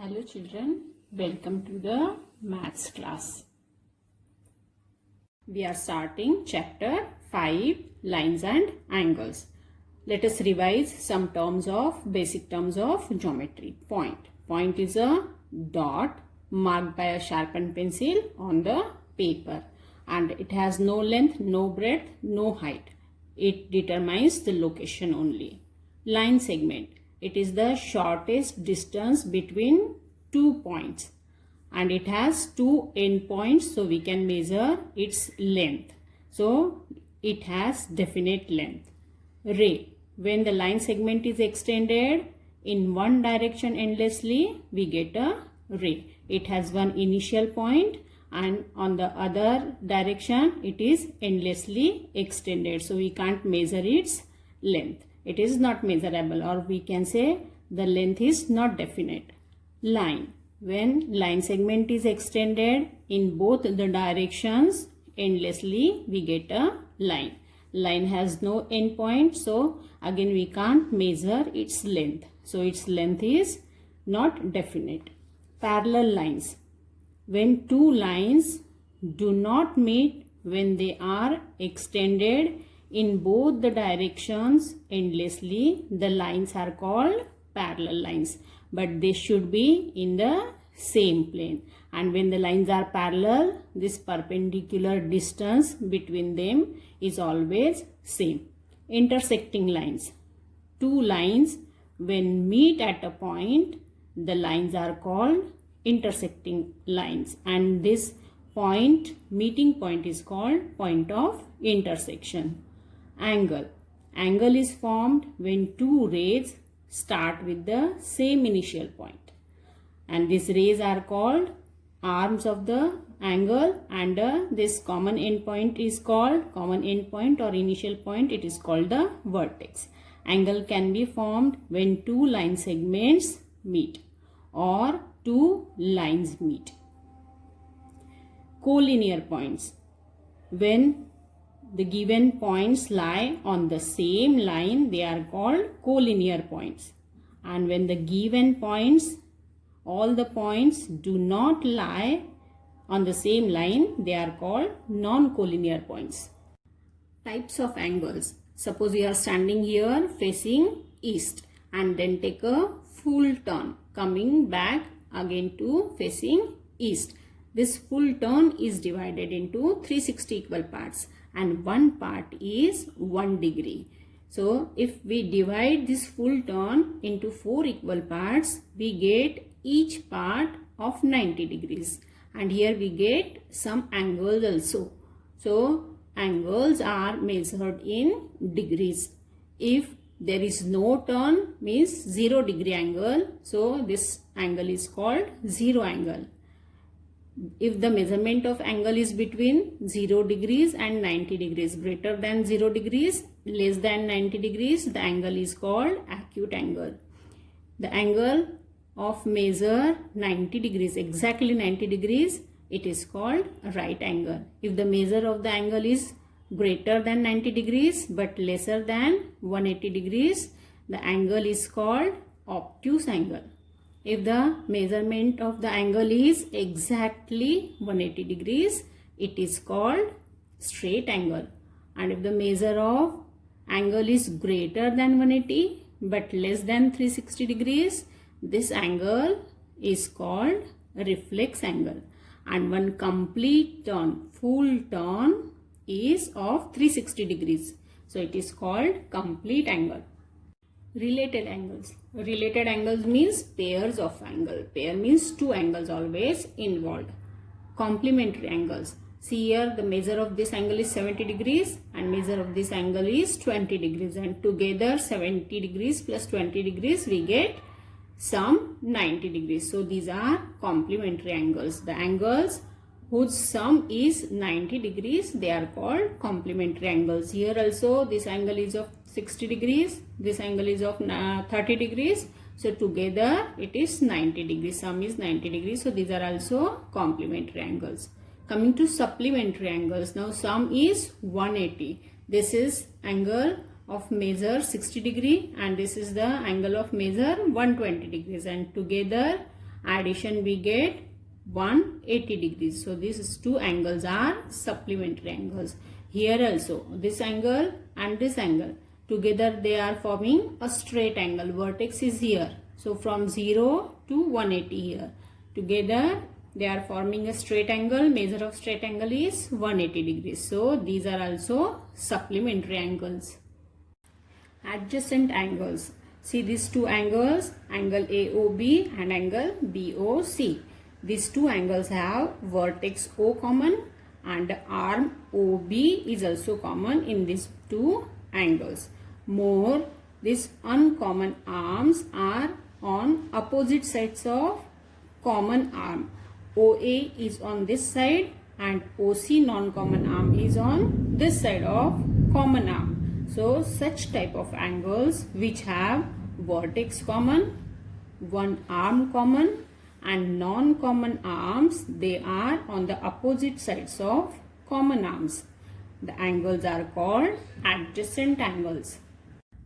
Hello children, welcome to the maths class. We are starting chapter 5, lines and angles. Let us revise some basic terms of geometry. Point. Point is a dot marked by a sharpened pencil on the paper, and it has no length, no breadth, no height. It determines the location only. Line segment. It is the shortest distance between two points, and it has two endpoints, so we can measure its length. So it has definite length. Ray. When the line segment is extended in one direction endlessly, we get a ray. It has one initial point, and on the other direction it is endlessly extended, so we can't measure its length. It is not measurable, or we can say the length is not definite. Line. When line segment is extended in both the directions endlessly, we get a line. Line has no end point, so again we can't measure its length. So its length is not definite. Parallel lines. When two lines do not meet when they are extended in both the directions endlessly, the lines are called parallel lines, but they should be in the same plane. And when the lines are parallel, this perpendicular distance between them is always same. Intersecting lines. Two lines when meet at a point, the lines are called intersecting lines, and this meeting point is called point of intersection. Angle. Angle is formed when two rays start with the same initial point, and these rays are called arms of the angle, and this common endpoint is called common endpoint or initial point. It is called the vertex. Angle can be formed when two line segments meet or two lines meet. Collinear points. When the given points lie on the same line, they are called collinear points. And when the given points, all the points do not lie on the same line, they are called non-collinear points. Types of angles. Suppose you are standing here facing east, and then take a full turn, coming back again to facing east. This full turn is divided into 360 equal parts, and one part is 1 degree. So if we divide this full turn into 4 equal parts, we get each part of 90 degrees. And here we get some angles also. So angles are measured in degrees. If there is no turn, means 0 degree angle, so this angle is called zero angle. If the measurement of angle is between 0 degrees and 90 degrees, greater than 0 degrees, less than 90 degrees, the angle is called acute angle. The angle of measure 90 degrees, exactly 90 degrees, it is called right angle. If the measure of the angle is greater than 90 degrees but lesser than 180 degrees, the angle is called obtuse angle. If the measurement of the angle is exactly 180 degrees, it is called straight angle. And if the measure of angle is greater than 180 but less than 360 degrees, this angle is called reflex angle. And one complete turn, full turn, is of 360 degrees. So it is called complete angle. Related angles. Related angles means pairs of angle. Pair means two angles always involved. Complementary angles. See here, the measure of this angle is 70 degrees and measure of this angle is 20 degrees, and together 70 degrees plus 20 degrees we get some 90 degrees. So these are complementary angles. The angles whose sum is 90 degrees, they are called complementary angles. Here also this angle is of 60 degrees, this angle is of 30 degrees. So together it is 90 degrees, sum is 90 degrees. So these are also complementary angles. Coming to supplementary angles. Now sum is 180. This is angle of measure 60 degree and this is the angle of measure 120 degrees, and together addition we get 180 degrees. So these two angles are supplementary angles. Here also this angle and this angle together they are forming a straight angle. Vertex is here. So from 0 to 180 here. Together they are forming a straight angle. Measure of straight angle is 180 degrees. So these are also supplementary angles. Adjacent angles. See these two angles, angle AOB and angle BOC. These two angles have vertex O common and arm OB is also common in these two angles. More, these uncommon arms are on opposite sides of common arm. OA is on this side and OC non-common arm is on this side of common arm. So such type of angles which have vertex common, one arm common and non-common arms, they are on the opposite sides of common arms. The angles are called adjacent angles.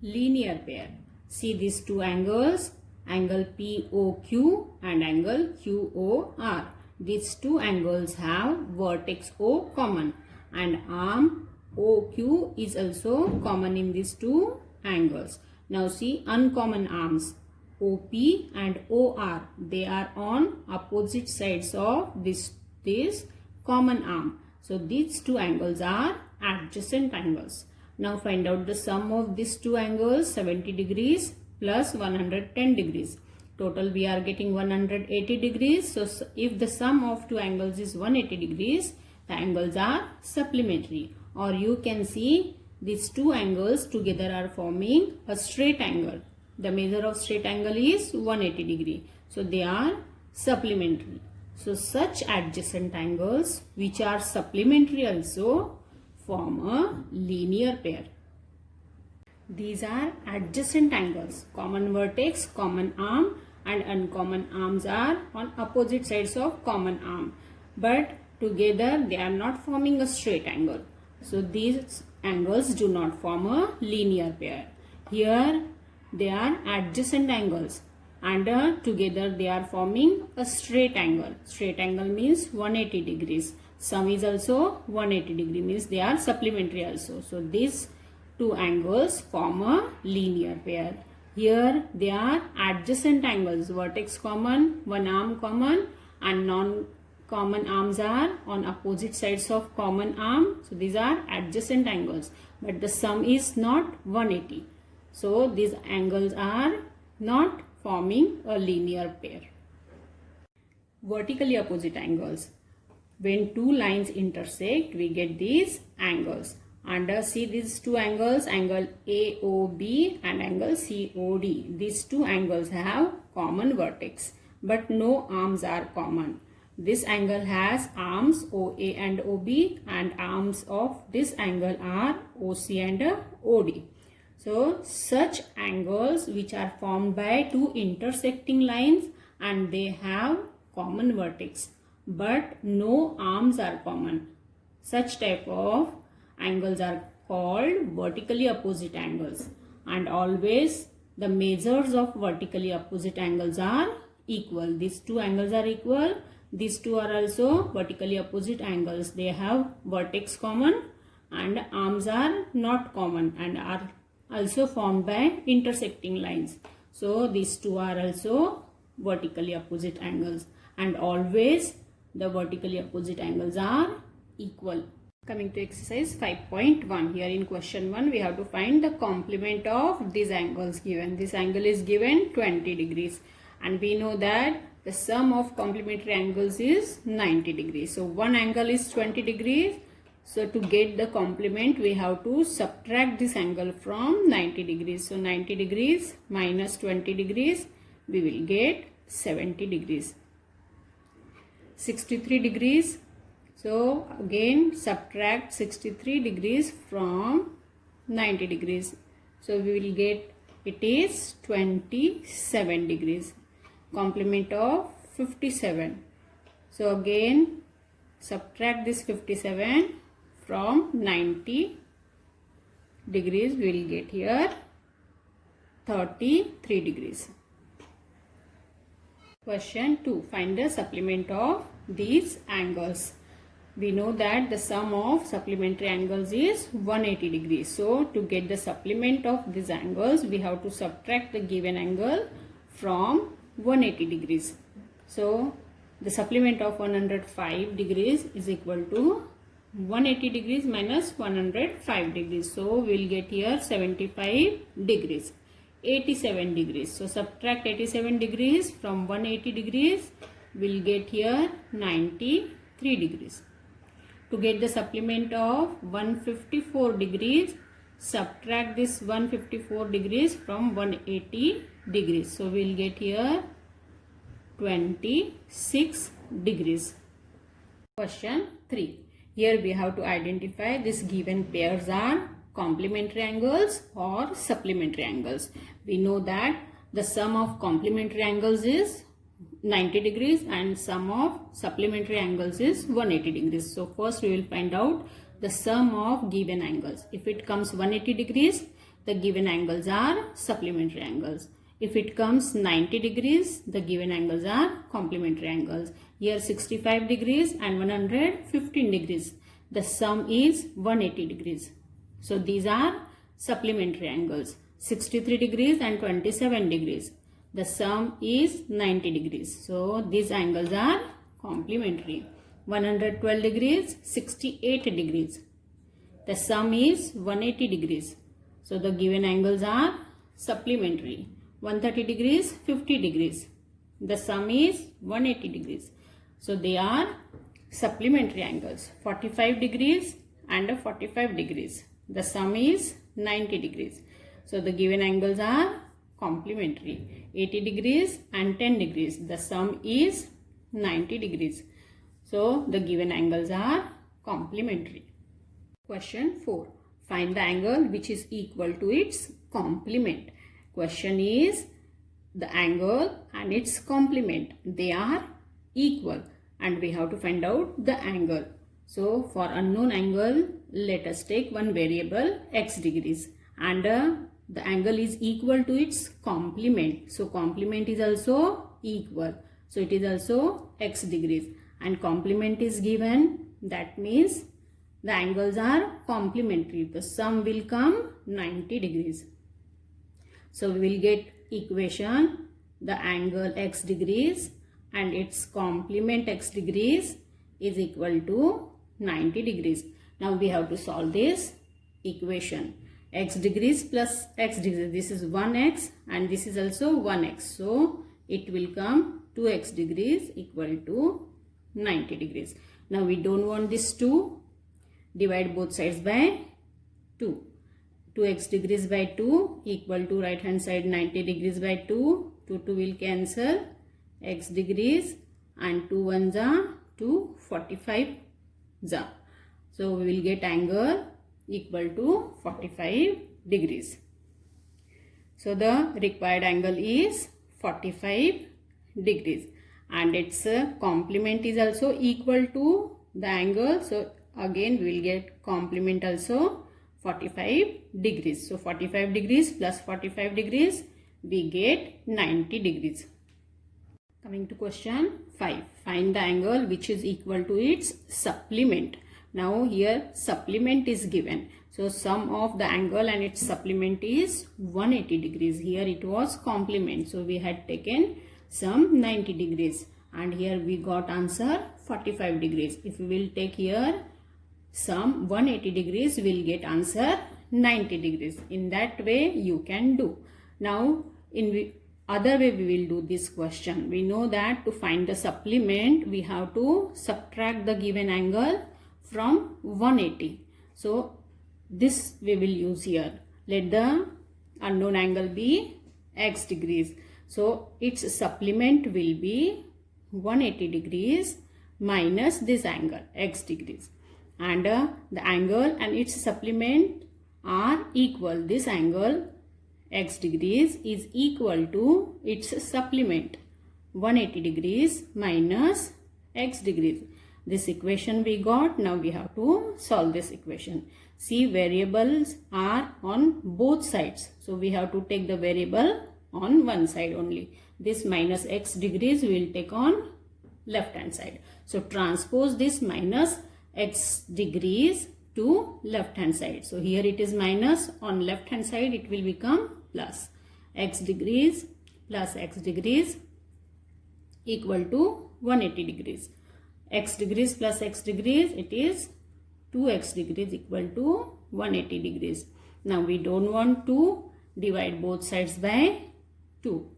Linear pair. See these two angles, angle POQ and angle QOR. These two angles have vertex O common and arm OQ is also common in these two angles. Now see uncommon arms OP and OR. They are on opposite sides of this common arm. So these two angles are adjacent angles. Now find out the sum of these two angles, 70 degrees plus 110 degrees. Total we are getting 180 degrees. So if the sum of two angles is 180 degrees, the angles are supplementary. Or you can see these two angles together are forming a straight angle. The measure of straight angle is 180 degree. So they are supplementary. So such adjacent angles which are supplementary also form a linear pair. These are adjacent angles. Common vertex, common arm and uncommon arms are on opposite sides of common arm. But together they are not forming a straight angle. So these angles do not form a linear pair. Here they are adjacent angles and together they are forming a straight angle. Straight angle means 180 degrees. Sum is also 180 degree means they are supplementary also. So these two angles form a linear pair. Here they are adjacent angles. Vertex common, one arm common and non-common arms are on opposite sides of common arm. So these are adjacent angles. But the sum is not 180. So these angles are not forming a linear pair. Vertically opposite angles. When two lines intersect, we get these angles. And see these two angles, angle AOB and angle COD. These two angles have common vertex, but no arms are common. This angle has arms OA and OB and arms of this angle are OC and OD. So such angles which are formed by two intersecting lines and they have common vertex but no arms are common. Such type of angles are called vertically opposite angles, and always the measures of vertically opposite angles are equal. These two angles are equal. These two are also vertically opposite angles. They have vertex common and arms are not common and are also formed by intersecting lines. So these two are also vertically opposite angles, and always the vertically opposite angles are equal. Coming to exercise 5.1. Here in question 1 we have to find the complement of these angles given. This angle is given 20 degrees and we know that the sum of complementary angles is 90 degrees. So one angle is 20 degrees. So to get the complement we have to subtract this angle from 90 degrees. So 90 degrees minus 20 degrees we will get 70 degrees. 63 degrees. So again subtract 63 degrees from 90 degrees. So we will get it is 27 degrees. Complement of 57. So again subtract this 57 from 90 degrees. We will get here 33 degrees. Question 2. Find the supplement of these angles. We know that the sum of supplementary angles is 180 degrees. So to get the supplement of these angles, we have to subtract the given angle from 180 degrees. So the supplement of 105 degrees is equal to 180 degrees minus 105 degrees. So we'll get here 75 degrees. 87 degrees. So subtract 87 degrees from 180 degrees. We'll get here 93 degrees. To get the supplement of 154 degrees, subtract this 154 degrees from 180 degrees. So we'll get here 26 degrees. Question 3. Here we have to identify these given pairs are complementary angles or supplementary angles. We know that the sum of complementary angles is 90 degrees and sum of supplementary angles is 180 degrees. So first we will find out the sum of given angles. If it comes 180 degrees, the given angles are supplementary angles. If it comes 90 degrees, the given angles are complementary angles. Here 65 degrees and 115 degrees. The sum is 180 degrees. So these are supplementary angles. 63 degrees and 27 degrees. The sum is 90 degrees. So these angles are complementary. 112 degrees, 68 degrees. The sum is 180 degrees. So the given angles are supplementary. 130 degrees, 50 degrees. The sum is 180 degrees. So they are supplementary angles. 45 degrees and 45 degrees. The sum is 90 degrees. So the given angles are complementary. 80 degrees and 10 degrees. The sum is 90 degrees. So the given angles are complementary. Question 4. Find the angle which is equal to its complement. Question is the angle and its complement. They are equal and we have to find out the angle. So for unknown angle, let us take one variable x degrees and the angle is equal to its complement. So complement is also equal. So it is also x degrees and complement is given. That means the angles are complementary. The sum will come 90 degrees. So we will get equation the angle x degrees and its complement x degrees is equal to 90 degrees. Now we have to solve this equation. X degrees plus x degrees. This is 1x and this is also 1x. So it will come 2x degrees equal to 90 degrees. Now we don't want this 2. Divide both sides by 2. 2x degrees by 2 equal to right hand side 90 degrees by 2. 2 will cancel. X degrees and 2 1s are 2 45 za. So we will get angle equal to 45 degrees. So the required angle is 45 degrees and its complement is also equal to the angle. So again we will get complement also 45 degrees. So 45 degrees plus 45 degrees we get 90 degrees. Coming to question 5. Find the angle which is equal to its supplement. Now here supplement is given. So sum of the angle and its supplement is 180 degrees. Here it was complement. So we had taken sum 90 degrees. And here we got answer 45 degrees. If we will take here sum 180 degrees, we will get answer 90 degrees. In that way you can do. Now in other way we will do this question. We know that to find the supplement we have to subtract the given angle from 180. So this we will use here. Let the unknown angle be x degrees. So its supplement will be 180 degrees minus this angle x degrees. And the angle and its supplement are equal. This angle x degrees is equal to its supplement 180 degrees minus x degrees. This equation we got. Now we have to solve this equation. See, variables are on both sides. So we have to take the variable on one side only. This minus x degrees we will take on left hand side. So transpose this minus x degrees to left hand side. So here it is minus, on left hand side it will become plus. X degrees plus x degrees equal to 180 degrees. X degrees plus x degrees, it is 2x degrees equal to 180 degrees. Now we don't want to divide both sides by 2.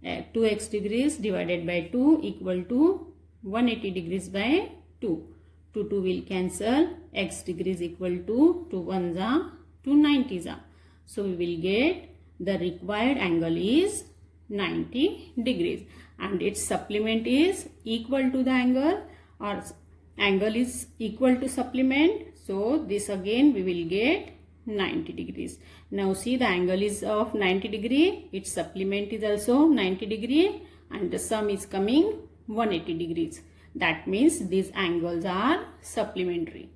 2x degrees divided by 2 equal to 180 degrees by 2. 2 will cancel. X degrees equal to 2 1s are 2 90s are. So we will get the required angle is 90 degrees and its supplement is equal to the angle, or angle is equal to supplement. So this again we will get 90 degrees. Now see, the angle is of 90 degree, its supplement is also 90 degree, and the sum is coming 180 degrees. That means these angles are supplementary.